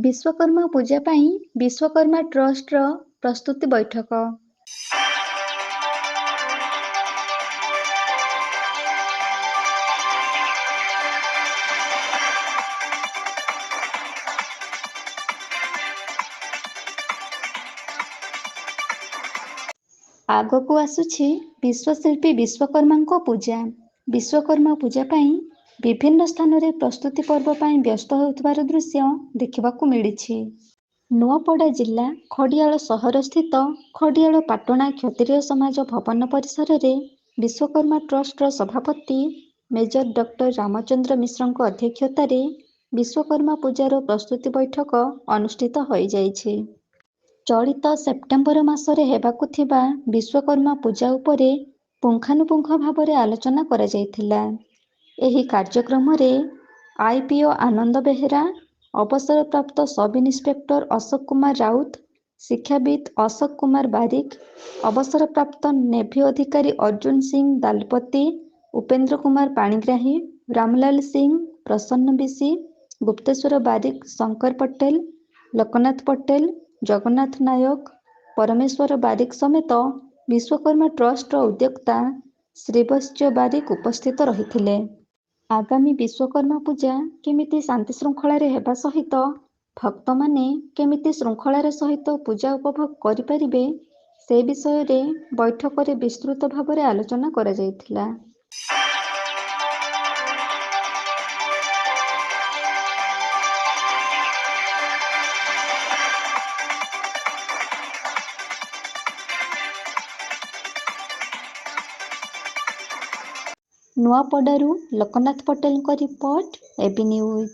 ବିଶ୍ୱକର୍ମା ପୂଜା ପାଇଁ ବିଶ୍ୱକର୍ମା ଟ୍ରଷ୍ଟର ପ୍ରସ୍ତୁତି ବୈଠକ। ଆଗକୁ ଆସୁଛି ବିଶ୍ୱଶିଳ୍ପୀ ବିଶ୍ୱକର୍ମାଙ୍କ ପୂଜା। ବିଶ୍ୱକର୍ମା ପୂଜା ପାଇଁ ବିଭିନ୍ନ ସ୍ଥାନରେ ପ୍ରସ୍ତୁତି ପର୍ବ ପାଇଁ ବ୍ୟସ୍ତ ହେଉଥିବାର ଦୃଶ୍ୟ ଦେଖିବାକୁ ମିଳିଛି। ନୂଆପଡ଼ା ଜିଲ୍ଲା ଖଡ଼ିଆଳ ସହରସ୍ଥିତ ଖଡ଼ିଆଳ ପାଟଣା କ୍ଷତ୍ରିୟ ସମାଜ ଭବନ ପରିସରରେ ବିଶ୍ୱକର୍ମା ଟ୍ରଷ୍ଟର ସଭାପତି ମେଜର ଡକ୍ଟର ରାମଚନ୍ଦ୍ର ମିଶ୍ରଙ୍କ ଅଧ୍ୟକ୍ଷତାରେ ବିଶ୍ୱକର୍ମା ପୂଜାର ପ୍ରସ୍ତୁତି ବୈଠକ ଅନୁଷ୍ଠିତ ହୋଇଯାଇଛି। ଚଳିତ ସେପ୍ଟେମ୍ବର ମାସରେ ହେବାକୁ ଥିବା ବିଶ୍ୱକର୍ମା ପୂଜା ଉପରେ ପୁଙ୍ଖାନୁପୁଙ୍ଖ ଭାବରେ ଆଲୋଚନା କରାଯାଇଥିଲା। ଏହି କାର୍ଯ୍ୟକ୍ରମରେ ଆଇପିଓ ଆନନ୍ଦ ବେହେରା, ଅବସରପ୍ରାପ୍ତ ସବ୍ ଇନ୍ସପେକ୍ଟର ଅଶୋକ କୁମାର ରାଉତ, ଶିକ୍ଷାବିତ୍ ଅଶୋକ କୁମାର ବାରିକ, ଅବସରପ୍ରାପ୍ତ ନେଭି ଅଧିକାରୀ ଅର୍ଜୁନ ସିଂ ଦାଲପତି, ଉପେନ୍ଦ୍ର କୁମାର ପାଣିଗ୍ରାହୀ, ରାମଲାଲ ସିଂ, ପ୍ରସନ୍ନ ବିଶି, ଗୁପ୍ତେଶ୍ୱର ବାରିକ, ଶଙ୍କର ପଟେଲ, ଲୋକନାଥ ପଟେଲ, ଜଗନ୍ନାଥ ନାୟକ, ପରମେଶ୍ୱର ବାରିକ ସମେତ ବିଶ୍ୱକର୍ମା ଟ୍ରଷ୍ଟର ଉଦ୍ୟୋକ୍ତା ଶ୍ରୀବତ୍ସ ବାରିକ ଉପସ୍ଥିତ ରହିଥିଲେ। ଆଗାମୀ ବିଶ୍ୱକର୍ମା ପୂଜା କେମିତି ଶାନ୍ତି ଶୃଙ୍ଖଳାରେ ହେବା ସହିତ ଭକ୍ତମାନେ କେମିତି ଶୃଙ୍ଖଳାର ସହିତ ପୂଜା ଉପଭୋଗ କରିପାରିବେ ସେ ବିଷୟରେ ବୈଠକରେ ବିସ୍ତୃତ ଭାବରେ ଆଲୋଚନା କରାଯାଇଥିଲା। ନୂଆପଡ଼ାରୁ ଲୋକନାଥ ପଟେଲଙ୍କ ରିପୋର୍ଟ, ଏବି ନ୍ୟୁଜ।